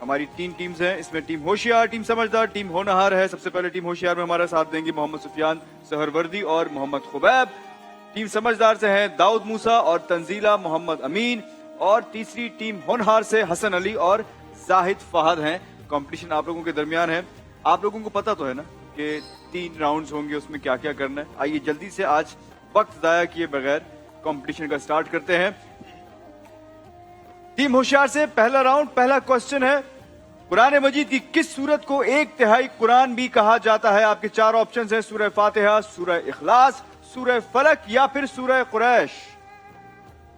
हमारी 3 टीम्स हैं, इसमें टीम होशियार, टीम समझदार, टीम होनहार है। सबसे पहले टीम होशियार में हमारा साथ देंगे मोहम्मद सुफियान सहरवर्दी और मोहम्मद खुबैब। टीम समझदार से हैं दाऊद मूसा और तंजीला मोहम्मद अमीन, और तीसरी टीम होनहार से हसन अली और जाहिद फहद हैं। कंपटीशन आप लोगों के दरमियान है। आप लोगों को पता तो है ना कि 3 राउंड्स होंगे, उसमें क्या क्या करना है। आइए जल्दी से आज वक्त जाया किए बगैर कंपटीशन का स्टार्ट करते हैं। टीम होशियार से पहला राउंड, पहला क्वेश्चन है, कुरान मजीद की किस सूरत को 1/3 कुरान भी कहा जाता है? आपके 4 ऑप्शंस हैं, सूरह फातिहा, सूरह इखलास, सूरह फलक या फिर सूरह कुरैश।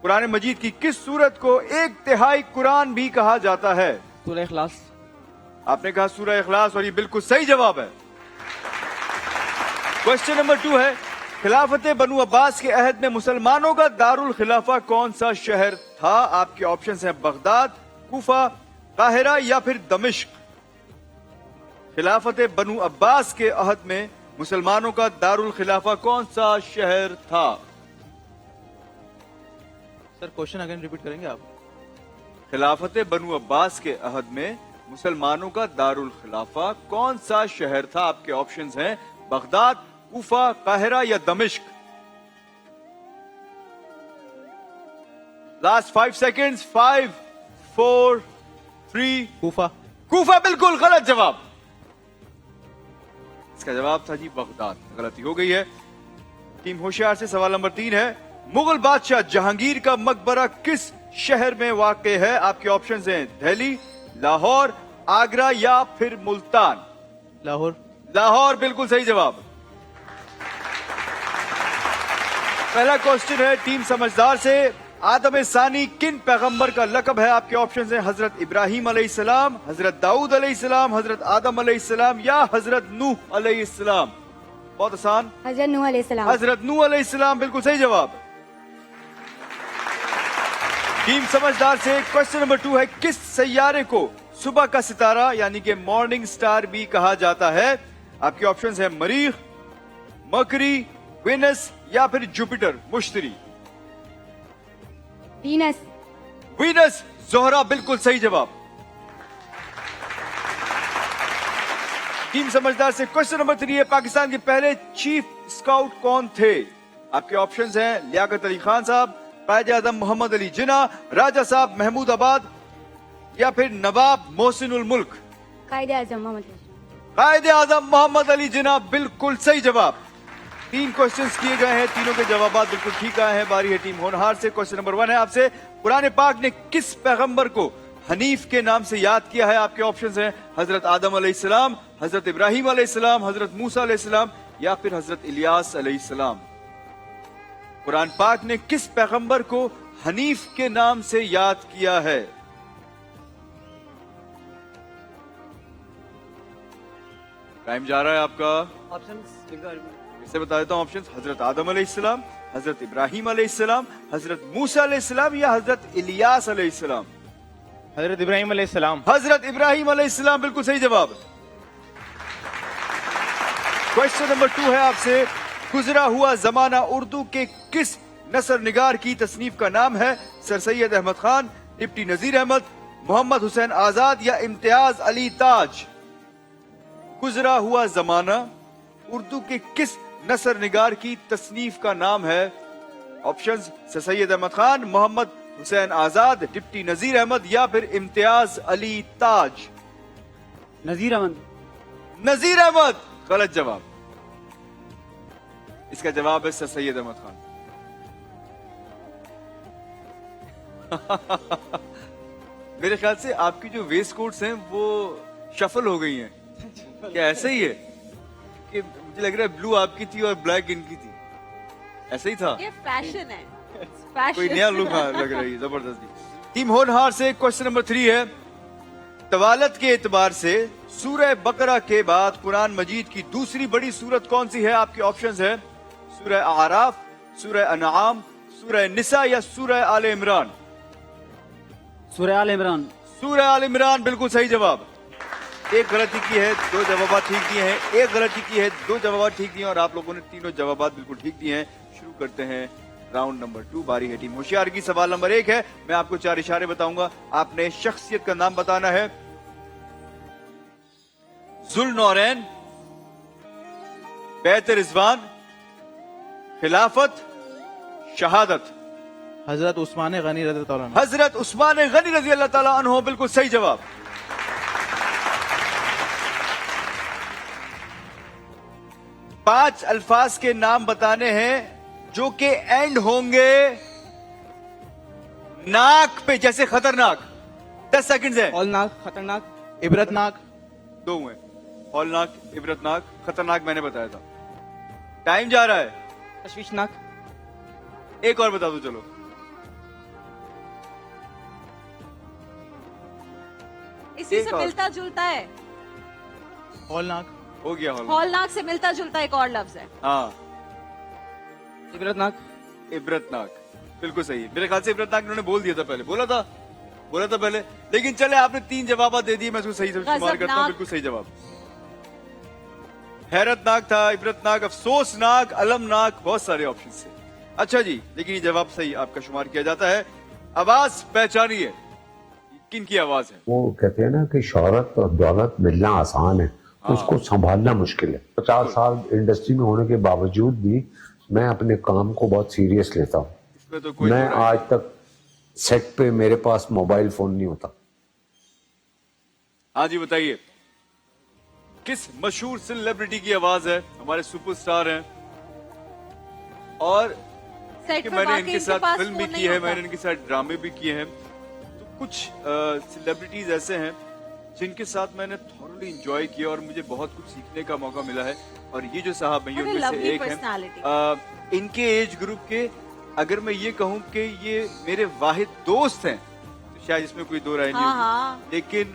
कुरान मजीद की किस सूरत को 1/3 कुरान भी कहा जाता है? सूरह इखलास। आपने कहा सूरह इखलास और ये बिल्कुल सही जवाब है। क्वेश्चन नंबर 2 है, खिलाफत बनु अब्बास के अहद में मुसलमानों का दारुल खिलाफा कौन सा शहर था? आपके ऑप्शंस हैं बगदाद, कूफा, काहिरा या फिर दमिश्क। खिलाफत बनु अब्बास के अहद में मुसलमानों का दारुल खिलाफा कौन सा शहर था? सर क्वेश्चन अगेन रिपीट करेंगे आप? खिलाफत बनु अब्बास के अहद में मुसलमानों का दारुल खिलाफा कौन सा शहर था? आपके ऑप्शंस हैं बगदाद, कूफा, काहिरा या दमिश्क। Last 5 seconds. 5, 4, 3। कूफा। कूफा बिल्कुल गलत जवाब। इसका जवाब था जी बगदाद। गलती हो गई है। टीम होशियार से सवाल नंबर 3 है, मुगल बादशाह जहांगीर का मकबरा किस शहर में वाक़ है? आपके ऑप्शंस हैं दिल्ली, लाहौर, आगरा या फिर मुल्तान। लाहौर। लाहौर बिल्कुल सही जवाब। पहला क्वेश्चन है टीम समझदार से, आदम सानी किन पैगंबर का लकब है? आपके ऑप्शंस हैं हजरत इब्राहिम अलैहिस्सलाम, हजरत दाऊद अलैहिस्सलाम, हजरत आदम अलैहिस्सलाम या हजरत नूह अलैहिस्सलाम। बहुत आसान, हजरत नूह अलैहिस्सलाम। हजरत नूह अलैहिस्सलाम बिल्कुल सही जवाब। टीम समझदार से क्वेश्चन नंबर 2 है, किस सैयारे को सुबह का सितारा यानी कि मॉर्निंग स्टार भी कहा जाता है? आपके ऑप्शंस हैं मरीख, मरकरी, वेनस या फिर जुपिटर मुश्तरी। वीनस। वीनस, जोहरा बिल्कुल सही जवाब। टीम समझदार से क्वेश्चन नंबर 3 है, पाकिस्तान के पहले चीफ स्काउट कौन थे? आपके ऑप्शंस हैं लियाकत अली खान साहब, कायदे आजम मोहम्मद अली जिन्ना, राजा साहब महमूद आबाद या फिर नवाब मोहसिनुल मुल्क। कायदे आजम मोहम्मद अली। कायदे आजम मोहम्मद अली जिन्ना बिल्कुल सही जवाब। 3 क्वेश्चंस किए गए हैं, तीनों के जवाब बिल्कुल ठीक आए हैं। बारी है टीम होनहार से। क्वेश्चन नंबर 1 है आपसे, कुरान पाक ने किस पैगंबर को हनीफ के नाम से याद किया है? आपके ऑप्शंस हैं हजरत आदम अलैहिस्सलाम, हजरत इब्राहिम अलैहिस्सलाम, हजरत मूसा अलैहिस्सलाम या फिर हजरत इलियास अलैहिस्सलाम। कुरान पाक ने किस पैगंबर को हनीफ के नाम से याद किया है? टाइम जा रहा है आपका। ऑप्शंस इसे बता देता हूं ऑप्शंस, हजरत आदम अलैहिस्सलाम, हजरत इब्राहिम अलैहिस्सलाम, हजरत मूसा अलैहिस्सलाम या हजरत इलियास अलैहिस्सलाम। हजरत इब्राहिम अलैहिस्सलाम। हजरत इब्राहिम अलैहिस्सलाम बिल्कुल सही जवाब। क्वेश्चन नंबर 2 है आपसे, गुजरा हुआ जमाना उर्दू के किस नसर निगार की तसनीफ का नाम है? सर सैयद अहमद खान, डिप्टी नजीर अहमद, मोहम्मद हुसैन आजाद या इम्तियाज अली ताज। गुजरा हुआ जमाना उर्दू के किस नसर निगार की तसनीफ का नाम है? ऑप्शंस सर सैयद अहमद खान, मोहम्मद हुसैन आजाद, डिप्टी नजीर अहमद या फिर इम्तियाज अली ताज। नजीर अहमद। नजीर अहमद गलत जवाब। इसका जवाब है सर सैयद अहमद खान। मेरे ख्याल से आपकी जो वेस्ट कोट्स हैं वो शफल हो गई हैं। क्या ऐसा ही है कि मुझे लग रहा है ब्लू आपकी थी और ब्लैक इनकी थी? ऐसा ही था? ये फैशन है। कोई नया लुक लग रही है जबरदस्ती। टीम होनहार से क्वेश्चन नंबर 3 है, तवालत के एतबार से सूरह बकरा के बाद कुरान मजीद की दूसरी बड़ी सूरत कौन सी है? आपके ऑप्शंस है सूरह आराफ, सूरह अनआम, सूरह निसा या सूरह आले इमरान। सूरह आल इमरान। सूरह आल इमरान बिल्कुल सही जवाब। एक गलती की है, 2 जवाब ठीक दिए हैं। एक गलती की है, 2 जवाब ठीक दिए हैं और आप लोगों ने तीनों जवाब बिल्कुल ठीक दिए हैं। शुरू करते हैं राउंड नंबर 2। बारी है टीम होशियार की। सवाल नंबर 1 है, मैं आपको 4 इशारे बताऊंगा, आपने शख्सियत का नाम बताना है। जुल्नौरैन, बैत रिजवान, खिलाफत, शहादत। हजरत उस्मान गनी रज़ी अल्लाह अन्हु। हजरत उस्मान गनी रजी अल्लाह ताला अन्हो, बिल्कुल सही जवाब। पांच अल्फाज के नाम बताने हैं जो कि एंड होंगे नाक पे, जैसे खतरनाक। 10 सेकंड है। हौलनाक, खतरनाक, इबरतनाक। दो हुए, हौलनाक, इबरतनाक, खतरनाक मैंने बताया था। टाइम जा रहा है, तशवीशनाक। एक और बता दो चलो। इसी एक से और। मिलता जुलता है। हौलनाक। हो गया हौलनाक। हौलनाक से मिलता जुलता एक और लफ्ज है। हाँ, इबरतनाक। इबरतनाक बिल्कुल सही है। मेरे ख्याल से इबरतनाक इन्होंने बोल दिया था पहले, बोला था पहले। लेकिन चले, आपने 3 जवाब दे दिए, मैं उसको सही से शुमार करता हूँ। बिल्कुल सही जवाब। हैरतनाक था, इबरतनाक, अफसोसनाक, अलमनाक, बहुत सारे ऑप्शन थे। अच्छा जी, लेकिन ये जवाब सही आपका शुमार किया जाता है। आवाज पहचानिए, किन की आवाज है? वो कहते हैं ना कि शोहरत और दौलत मिलना आसान है, उसको संभालना मुश्किल है। 50 साल इंडस्ट्री में होने के बावजूद भी मैं अपने काम को बहुत सीरियस लेता हूँ। इसमें तो कोई मैं दो राय आज तक सेट पे मेरे पास मोबाइल फोन नहीं होता। हाँ जी, बताइए किस मशहूर सेलिब्रिटी की आवाज है? हमारे सुपरस्टार हैं और सेट कि पे मैंने वाकई इनके इनके साथ पास फिल्म भी फोन की नहीं है, होता। मैंने इनके साथ ड्रामे भी किए हैं। तो कुछ सेलिब्रिटीज ऐसे हैं जिनके साथ मैंने थॉरली एंजॉय किया और मुझे बहुत कुछ सीखने का मौका मिला है। और ये जो साहब हैं, ये अरे उनमें से lovely एक personality। हैं। इनके एज ग्रुप के अगर मैं ये कहूं कि ये मेरे वाहिद दोस्त हैं, तो शायद इसमें कोई दो राय नहीं हाँ, होगी। हाँ। लेकिन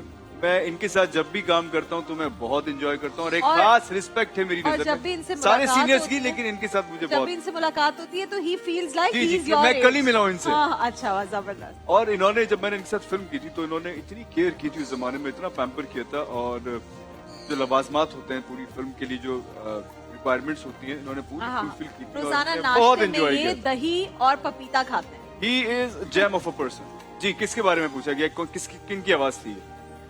मैं इनके साथ जब भी काम करता हूँ तो मैं बहुत एंजॉय करता हूँ और एक और- खास रिस्पेक्ट है मेरी और नजर जब भी में। इनसे सारे मुलाकात सीनियर्स होती की, है- लेकिन इनके साथ मुझे जब बहुत। भी इनसे मुलाकात होती है तो ही फील्स लाइक जी, ही जी, इज योर मैं कल ही मिला हूं इनसे। हाँ, अच्छा, वाह, जबरदस्त। और इन्होंने, जब मैंने इनके साथ फिल्म की थी तो इन्होंने इतनी केयर की थी, उस जमाने में इतना पैम्पर किया था। और जो लवाजमात होते हैं पूरी फिल्म के लिए, जो रिक्वायरमेंट्स होती हैं, इन्होंने पूरी हाँ, फुलफिल की थी और रोजाना मैंने बहुत नाश्ते में एंजॉय ये किया। दही और पपीता खाते हैं। He is gem of a person. जी, किसके बारे में पूछा गया? किन की आवाज थी?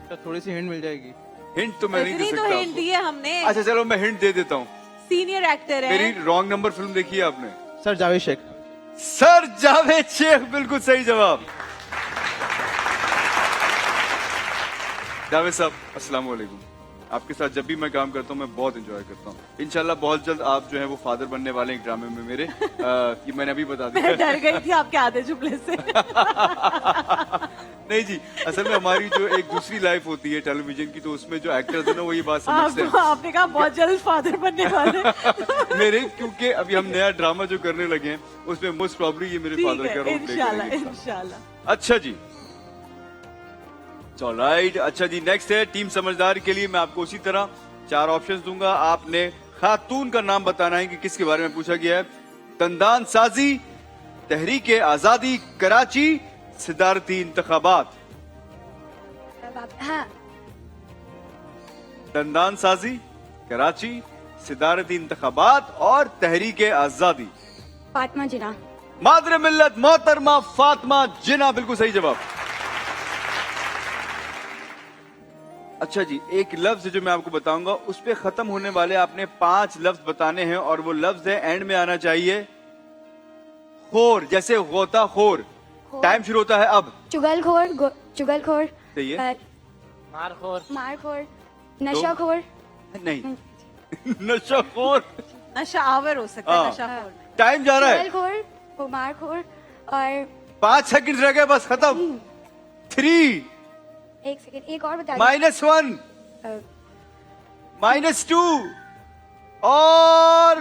तो थोड़ी सी हिंट मिल जाएगी। हिंट तो मैं नहीं दे इतनी तो सकता हिंट आपको। दी है हमने। अच्छा चलो, मैं हिंट दे देता हूँ। सीनियर एक्टर है। मेरी रॉन्ग नंबर फिल्म देखी है आपने? सर जावेद शेख। सर जावेद शेख, बिल्कुल सही जवाब। जावेद साहब, अस्सलाम वालेकुम। आपके साथ जब भी मैं काम करता हूँ मैं बहुत एंजॉय करता हूँ। इंशाल्लाह बहुत जल्द आप जो है वो फादर बनने वाले हैं एक ड्रामे में मेरे। ये मैंने अभी बता मैं दिया। डर गई थी आपके आधे जुमले से। नहीं जी, असल में हमारी जो एक दूसरी लाइफ होती है टेलीविजन की, तो उसमें जो एक्टर्स है ना वो ये बात समझते हैं। आपने कहा बहुत जल्द फादर बनने वाले। मेरे, क्योंकि अभी हम नया ड्रामा जो करने लगे हैं उसमें मोस्ट प्रॉब्ली ये मेरे ठीक फादर का है, रोल प्ले इंशाल्लाह करेंगे। इंशाल्लाह। अच्छा जी, ऑलराइट। अच्छा जी, नेक्स्ट है टीम समझदार के लिए मैं आपको उसी तरह 4 ऑप्शंस दूंगा। आपने खातून का नाम बताना है कि किसके बारे में पूछा गया है। दंदान साजी, तहरीक आजादी, कराची, सिदारती इंतखाबात। हाँ, दंदान साजी, कराची, सिदारती इंतखाबात और तहरीक आजादी। फातिमा जिना। मादर मिल्लत मोहतरमा फातिमा जिना, बिल्कुल सही जवाब। अच्छा जी, एक लफ्ज जो मैं आपको बताऊंगा उस पे खत्म होने वाले आपने 5 लफ्ज बताने हैं और वो लफ्ज है एंड में आना चाहिए खोर, जैसे गोता खोर। टाइम शुरू होता है अब। चुगलखोर, चुगलखोर। सही है। मारखोर, नशाखोर। नहीं, नशाखोर। नशा आवर हो सकता है, हाँ। नशाखोर। टाइम जा रहा है, चुगलखोर, मारखोर और 5 सेकंड रह गए बस, खत्म। 3 एक सेकंड, एक और बता -1 दो। -2 और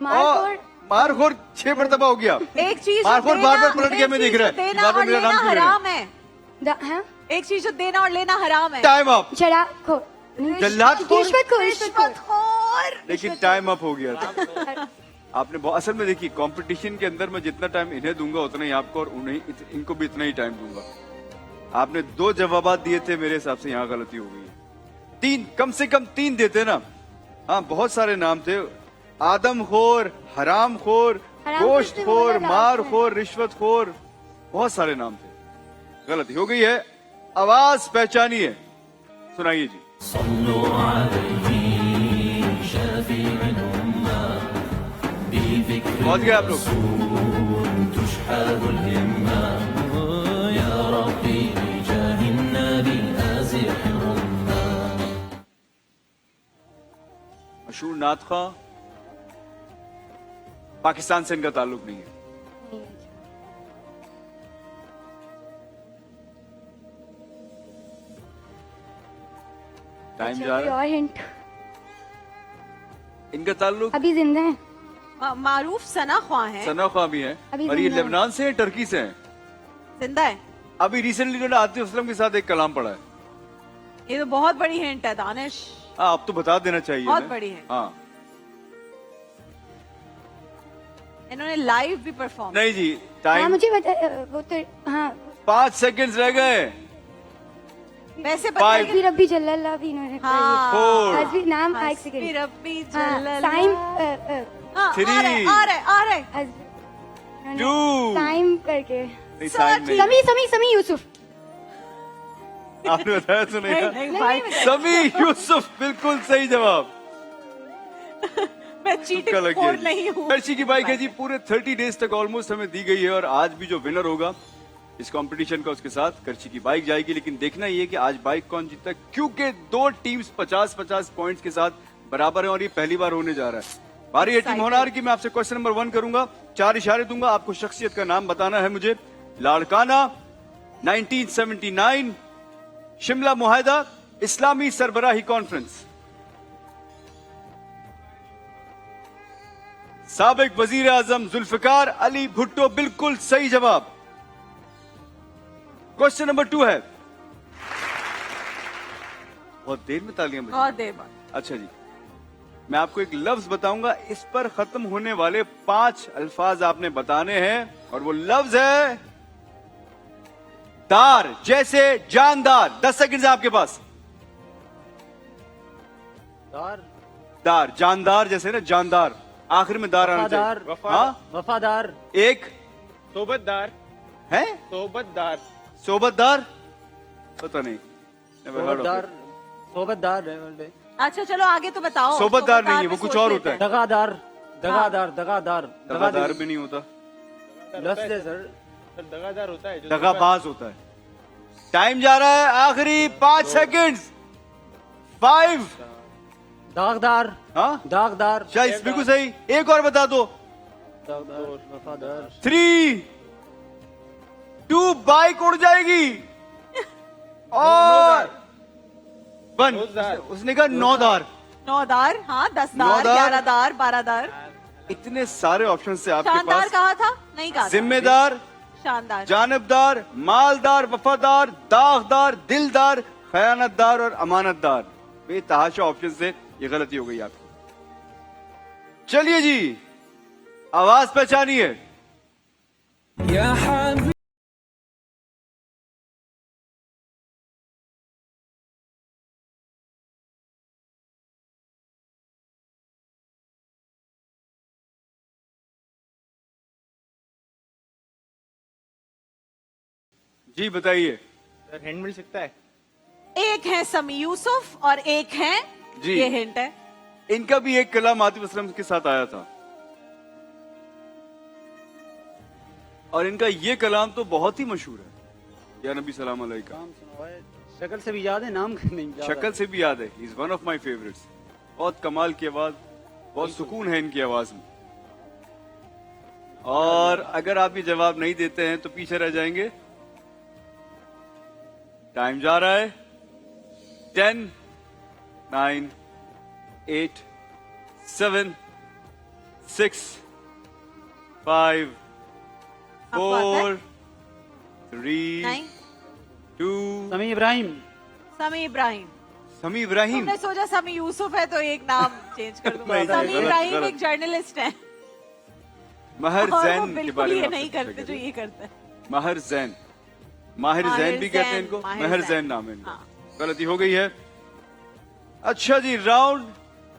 मारखोर। मारखोर 6 मरतबा हो गया। एक चीज मारखोर बार-बार पलट गया, मैं देख रहा है। देना बार-बार और मेरा नाम लेना क्यों ले रहे हैं? हराम है। हाँ, एक चीज जो देना और लेना हराम है। Time up. शराबखोर, जल्लादखोर। रिश्वतखोर, रिश्वतखोर। लेकिन टाइम अप हो गया था। आपने असल में देखिए, कंपटीशन के अंदर मैं जितना टाइम इन्हें दूंगा उतना ही आपको और उन्हें इनको भी इतना ही टाइम दूंगा। आपने 2 जवाब दिए थे, मेरे हिसाब से यहाँ गलती हो गई है। 3, कम से कम 3 देते ना। हाँ, बहुत सारे नाम थे। आदमखोर, हरामखोर, गोश्तखोर, मारखोर, रिश्वतखोर, बहुत सारे नाम थे। गलती हो गई है। आवाज पहचानिए, सुनाइए जी। पहुंच गए आप लोग। मशहूर नात ख्वां, पाकिस्तान से इनका ताल्लुक नहीं है। टाइम जा रहा है। और हिंट, इनका ताल्लुक अभी जिंदा है। मारूफ सना ख्वां है, सना ख्वां भी है, अभी और ये जिंदा है। लेबनान से है, टर्की से है। जिंदा है। अभी रिसेंटली उन्होंने आतिफ असलम के साथ एक कलाम पढ़ा है। ये तो बहुत बड़ी हिंट है दानिश, हाँ, अब तो बता देना चाहिए बहुत ना। बड़ी है। हाँ, इन्होंने लाइव भी परफॉर्म। नहीं जी, हाँ टाइम मुझे बता, वो तो हाँ 5 सेकंड्स रह गए। वैसे पता Five. है फिर अभी जल्लाल्लाह भी इन्होंने हाँ। 4 हस्बी नाम एक हस्बी सेकंड। रब्बी हाँ जल्लल्लाह। टाइम हाँ, Three. आ रहे हैं। 2 टाइम करके नहीं, साइन नहीं। समी समी समी यूसुफ। आपने बताया तो नहीं, नहीं, नहीं भाई, समी यूसुफ बिल्कुल सही जवाब। मैं तुक्का चीटिंग लग खोर गया नहीं जी। हूँ। कर्शी की बाइक है जी, पूरे 30 डेज तक ऑलमोस्ट हमें दी गई है, और आज भी जो विनर होगा इस कंपटीशन का, उसके साथ कर्शी की बाइक जाएगी। लेकिन देखना ये है कि आज बाइक कौन जीतता है, क्योंकि 2 टीम्स 50-50 पॉइंट्स के साथ बराबर है, और ये पहली बार होने जा रहा है। बारी है टीम होनार की। मैं आपसे क्वेश्चन नंबर 1 करूंगा, 4 इशारे दूंगा, आपको शख्सियत का नाम बताना है मुझे। लाड़काना, 1979, शिमला मुआहदा, इस्लामी सरबराही कॉन्फ्रेंस। साबिक वजीर आजम जुल्फिकार अली भुट्टो बिल्कुल सही जवाब। क्वेश्चन नंबर 2 है। बहुत देर में तालियां बजी। बहुत देर बाद। अच्छा जी, मैं आपको एक लफ्ज बताऊंगा, इस पर खत्म होने वाले 5 अल्फाज आपने बताने हैं, और वो लफ्ज है दार, जैसे जानदार। 10 सेकंड आपके पास। दार, दार, जानदार जैसे ना, जानदार, आखिर में दार आना वफादार, चाहिए। हाँ, वफादार, एक सोबतदार, है, सोबतदार, सोबतदार, पता नहीं, Never heard of सोबतदार, it. सोबतदार है बोल रहे। अच्छा चलो आगे तो बताओ। सोबतदार नहीं है, वो में कुछ सोच और लेते होता है। दगादार, दगादार, दगादार, दगादार भी नहीं होता, लफ्ज़ है सर। सर दगादार होता है जो दगाबाज होता है। टाइम जा रहा है, आखिरी 5 सेकंड्स। 5, दागदार, हाँ, दागदार, शायद बिल्कुल सही। एक और बता दो। दागदार, वफादार, 3, 2, बाइक उड़ जाएगी। और 1, उसने कहा 9दार। 9दार, हाँ 10दार, नौदार। 11दार, 12दार। इतने सारे ऑप्शन से आपके शानदार पास। कहा था, नहीं कहा था। जिम्मेदार, शानदार। जानबदार, मालदार, वफादार, दागदार, दिलदार, खयानतदार और अमानतदार। बेतहाशा ऑप्शन से ये गलती हो गई आपकी। चलिए जी, आवाज पहचानिए। जी बताइए। सर हिंट मिल सकता है। एक है समी यूसुफ और एक है, जी। ये हिंट है। इनका भी एक कलाम आतिफ असलम के साथ आया था, और इनका ये कलाम तो बहुत ही मशहूर है, या नबी सलाम अलैका। नाम सुना हुआ है, शक्ल से भी याद है, नाम नहीं याद। शक्ल से भी याद है। Is one of my favourites. बहुत कमाल की आवाज, बहुत सुकून है इनकी आवाज में। और अगर आप ये जवाब नहीं देते हैं तो पीछे रह जाएंगे। टाइम जा रहा है। 10, 9, 8, 7, 6, 5, 4, 3, नहीं, 2। समी इब्राहिम, समी इब्राहिम। समी इब्राहिम। तुमने सोचा समी यूसुफ है तो एक नाम चेंज कर दूंगा। नहीं, समी गलत, इब्राहिम गलत। एक जर्नलिस्ट है, महर और वो जैन के बिल्कुल बारे में ये आप नहीं सोच करते जो रहे थे। ये करते हैं। महर जैन, माहिर माहिर जैन भी कहते हैं जैन, इनको, माहिर महर जैन। जैन नाम है इनका। हाँ। गलती हो गई है। अच्छा जी, राउंड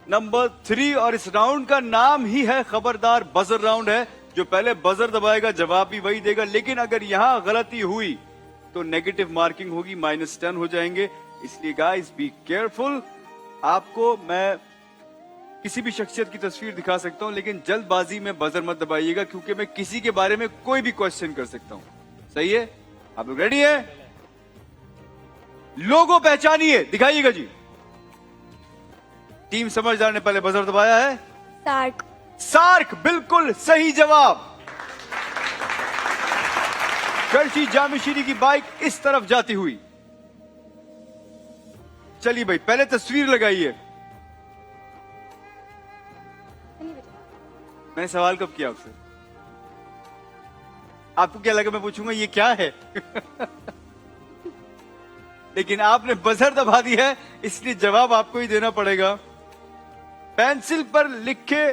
नंबर 3, और इस राउंड का नाम ही है खबरदार। बजर राउंड है। जो पहले बजर दबाएगा जवाब भी वही देगा, लेकिन अगर यहां गलती हुई तो नेगेटिव मार्किंग होगी, -10 हो जाएंगे। इसलिए गाइस बी केयरफुल। आपको मैं किसी भी शख्सियत की तस्वीर दिखा सकता हूं, लेकिन जल्दबाजी में बजर मत दबाइएगा, क्योंकि मैं किसी के बारे में कोई भी क्वेश्चन कर सकता हूं। सही है? आप लोग रेडी है? लोगो पहचानिए, दिखाइएगा जी। टीम समझदार ने पहले बजर दबाया है। सार्क। सार्क बिल्कुल सही जवाब। कर्शी जामिशीरी की बाइक इस तरफ जाती हुई। चलिए भाई, पहले तस्वीर लगाइए। मैंने सवाल कब किया आपसे? आपको क्या लगा मैं पूछूंगा ये क्या है? लेकिन आपने बजर दबा दिया है, इसलिए जवाब आपको ही देना पड़ेगा। पेंसिल पर लिखे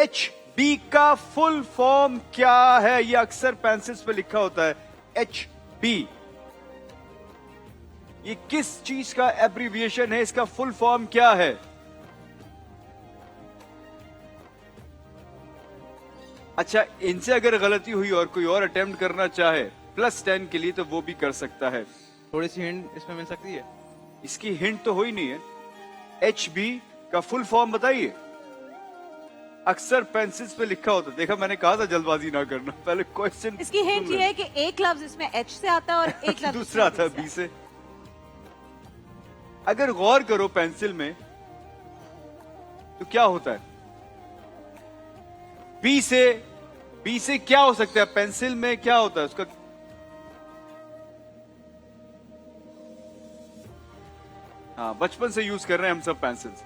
HB का फुल फॉर्म क्या है? ये अक्सर पेंसिल्स पे लिखा होता है HB। ये किस चीज का एब्रीविएशन है? इसका फुल फॉर्म क्या है? अच्छा, इनसे अगर गलती हुई और कोई और अटेम्प्ट करना चाहे +10 के लिए, तो वो भी कर सकता है। थोड़ी सी हिंट इसमें मिल सकती है? इसकी हिंट तो हो ही नहीं है। HB का फुल फॉर्म बताइए। अक्सर पेंसिल्स पे लिखा होता, देखा मैंने कहा था जल्दबाजी ना करना, पहले क्वेश्चन। इसकी हिंट ये है कि एक लफ्ज इसमें H से आता है और एक लफ्ज दूसरा आता है B से। अगर गौर करो पेंसिल में तो क्या होता है? B से क्या हो सकता है? पेंसिल में क्या होता है उसका? हाँ, बचपन से यूज कर रहे हैं हम सब pencils.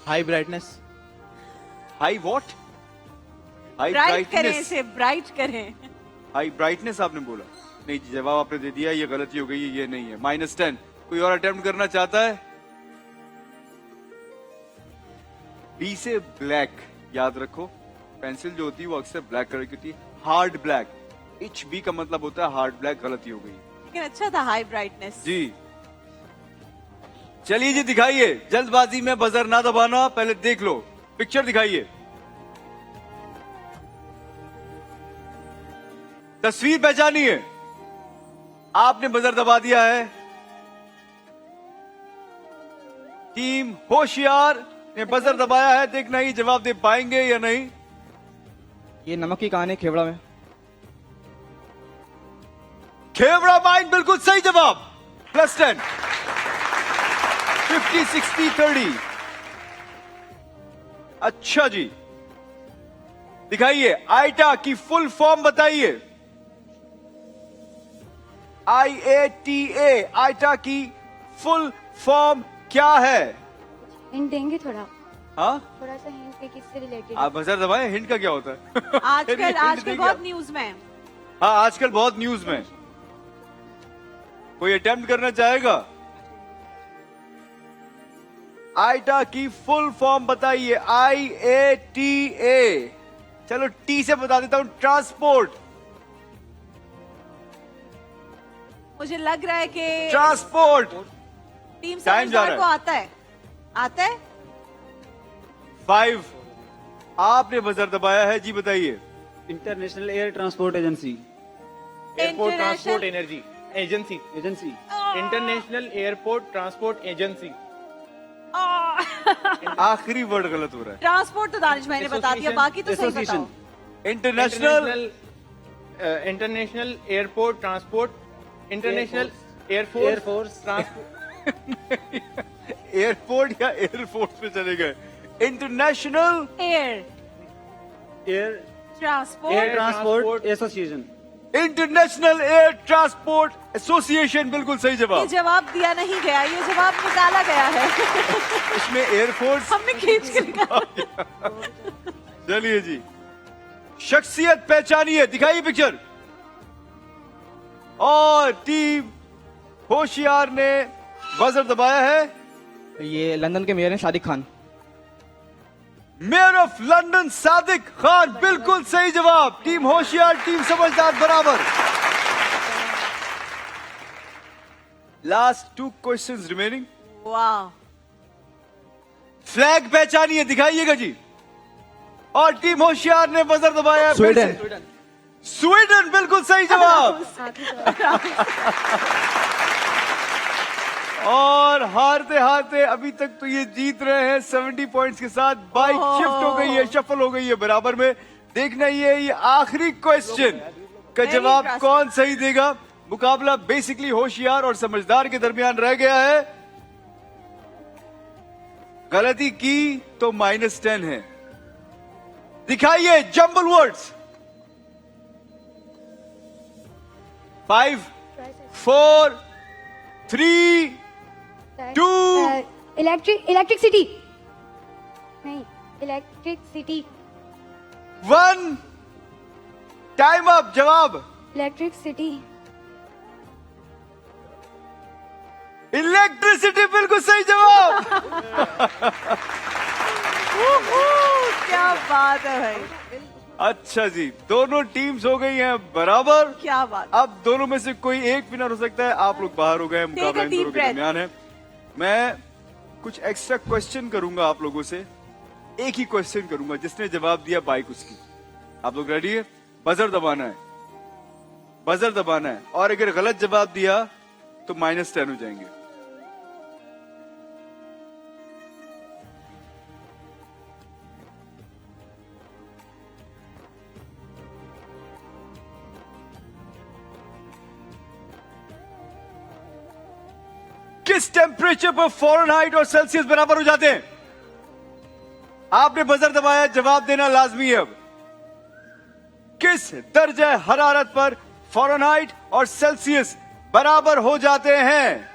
High brightness. High what? High bright करें, ब्राइटनेस। इसे ब्राइट करें। हाई ब्राइटनेस आपने बोला? नहीं जी, जवाब आपने दे दिया, ये गलती हो गई है, ये नहीं है। -10। कोई और अटेम्प्ट करना चाहता है? B से ब्लैक, याद रखो पेंसिल जो होती है वो अक्सर ब्लैक कलर की होती है, हार्ड ब्लैक। HB का मतलब होता है हार्ड ब्लैक, गलती हो गई लेकिन अच्छा था हाई ब्राइटनेस। जी। चलिए जी, दिखाइए। जल्दबाजी में बजर ना दबाना, पहले देख लो। पिक्चर दिखाइए, तस्वीर पहचानिए। आपने बजर दबा दिया है। टीम होशियार ने बजर दबाया है, देखना ही जवाब दे पाएंगे या नहीं। ये नमक की कहानी खेवड़ा में। खेवड़ा माइन बिल्कुल सही जवाब। +10। 50, 60, 30। अच्छा जी, दिखाइए। आइटा की फुल फॉर्म बताइए। IATA, आइटा की फुल फॉर्म क्या है? हिंट देंगे थोड़ा? हाँ, थोड़ा सा हिंट के किससे रिलेटेड? आप बजर दबाए। हिंट का क्या होता है? आजकल बहुत न्यूज में है। हाँ, आजकल बहुत न्यूज में। कोई अटेम्प्ट करना चाहेगा? आइटा की फुल फॉर्म बताइए। IATA। चलो T से बता देता हूं, ट्रांसपोर्ट। मुझे लग रहा है कि ट्रांसपोर्ट। टीम टाइम जा रहा समझदार है। को आता है 5। आपने बजर दबाया है जी, बताइए। International air transport agency. Airport International- transport energy agency. Agency. International airport transport agency. आखिरी वर्ड गलत हो रहा है। ट्रांसपोर्ट तो दानिश भाई ने बता दिया, बाकी तो सही एसोसिएशन। बताओ। International international airport transport international air force transport. Airport या एयरफोर्स पे चले गए। International air air transport transport association. International air transport association बिल्कुल सही ये जवाब। जवाब दिया नहीं गया, ये जवाब निकाला गया है। इसमें एयरफोर्स। हमने खींच के निकाला। चलिए जी, शख्सियत पहचानिए, दिखाइए पिक्चर। और टीम होशियार ने बजर दबाया है। ये लंदन के मेयर हैं Sadiq Khan. Mayor of London Sadiq Khan बिल्कुल सही जवाब। टीम होशियार, टीम समझदार बराबर। Last 2 questions remaining. वाह, फ्लैग पहचानिए, दिखाइएगा जी। और टीम होशियार ने बजर दबाया है फिर से। स्वीडन। स्वीडन बिल्कुल सही जवाब। और हारते हारते अभी तक तो ये जीत रहे हैं 70 पॉइंट्स के साथ। बाइक शिफ्ट हो गई है, शफल हो गई है बराबर में। देखना ये आखिरी क्वेश्चन का जवाब कौन सही देगा। मुकाबला बेसिकली होशियार और समझदार के दरमियान रह गया है। गलती की तो -10 है। दिखाइए जंबल वर्ड्स। 5 4 3 2 इलेक्ट्रिसिटी नहीं, इलेक्ट्रिसिटी। 1 time up. जवाब इलेक्ट्रिसिटी। इलेक्ट्रिसिटी बिल्कुल सही जवाब। क्या बात है भाई, अच्छा जी, दोनों टीम्स हो गई हैं बराबर। क्या बात। अब दोनों में से कोई एक विनर हो सकता है। आप लोग बाहर हो गए, मुकाबला इन दोनों के दरमियान है। मैं कुछ एक्स्ट्रा क्वेश्चन करूंगा आप लोगों से। एक ही क्वेश्चन करूंगा, जिसने जवाब दिया बाइक उसकी। आप लोग रेडी है? बजर दबाना है, बजर दबाना है। और अगर गलत जवाब दिया तो -10 हो जाएंगे। किस टेम्परेचर पर फ़ारेनहाइट और सेल्सियस बराबर हो जाते हैं? आपने बजर दबाया, जवाब देना लाजमी है। अब किस दर्जे हरारत पर फ़ारेनहाइट और सेल्सियस बराबर हो जाते हैं?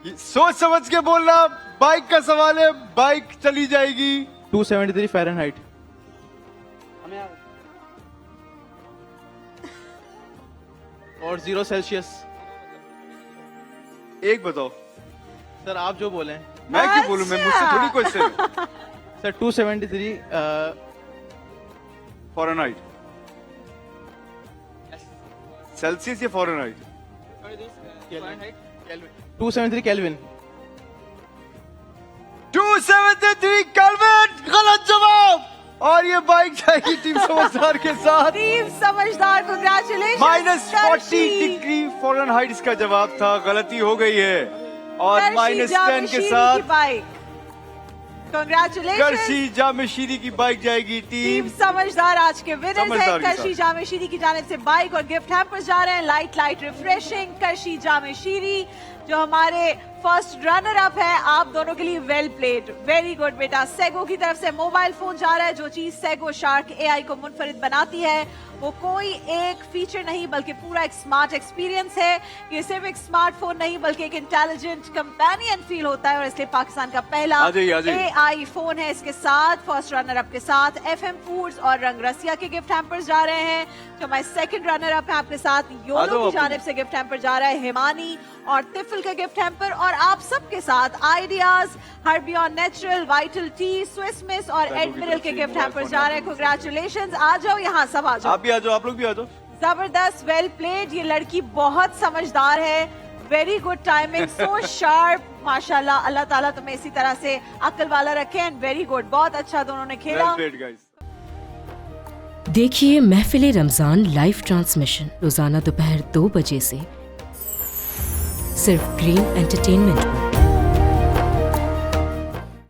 ये सोच समझ के बोलना। बाइक का सवाल है, बाइक चली जाएगी। 273 फ़ारेनहाइट और 0 सेल्सियस। एक बताओ सर आप जो बोले। मैं क्यों बोलूं? मैं मुझसे थोड़ी क्वेश्चन। सर 273 फ़ारेनहाइट, सेल्सियस या फ़ारेनहाइट? 273 केल्विन। 273 केल्विन गलत जवाब। और ये बाइक जाएगी टीम समझदार के साथ। टीम समझदार, कांग्रेचुलेशन। -40 डिग्री फ़ारेनहाइट इसका जवाब था। गलती हो गई है। और -10 के साथ कांग्रेचुलेशन। करशी जामशीरी की बाइक जाएगी टीम टीम समझदार आज के विनर्स समझदार हैं। के करशी साथ। जामशीरी की जानिब से बाइक और गिफ्ट हैम्पर्स जा रहे हैं। लाइट रिफ्रेशिंग करशी जामशीरी जो हमारे फर्स्ट रनर अप है। आप दोनों के लिए वेल प्लेड, वेरी गुड बेटा। सेगो की तरफ से मोबाइल फोन जा रहा है। जो चीज सेगो शार्क एआई को मुनफरिद बनाती है वो कोई एक फीचर नहीं बल्कि पूरा एक स्मार्ट एक्सपीरियंस है। ये सिर्फ एक स्मार्टफोन नहीं बल्कि एक इंटेलिजेंट कंपेनियन फील होता है और इसलिए पाकिस्तान का पहला आ जाइए। एआई फोन है। इसके साथ फर्स्ट रनर अप के साथ एफएम फूड्स और रंग रसिया के गिफ्ट हैम्पर्स जा रहे हैं। जो हमारे सेकंड रनर अप है आपके साथ योलो की जानिब से गिफ्ट हैम्पर जा रहा है हिमानी और तिफल का गिफ्ट हैम्पर। और आप सबके साथ ideas, Harbin natural, vital T, Swiss miss और एडमिरल के गिफ्ट हैम्पर जा रहे हैं। कांग्रेचुलेशंस। आ जाओ यहाँ, सब आ जाओ। आप भी आ जाओ, आप लोग भी आ जाओ। जबरदस्त, वेल प्लेड। ये लड़की बहुत समझदार है। वेरी गुड टाइमिंग, सो शार्प। माशाल्लाह, अल्लाह ताला तुम्हें इसी तरह से अक्ल वाला रखे। एंड वेरी गुड, बहुत अच्छा दोनों ने खेला। Well played, guys. देखिए महफिल रमजान लाइव ट्रांसमिशन रोजाना दोपहर 2 बजे से सिर्फ ग्रीन एंटरटेनमेंट पर।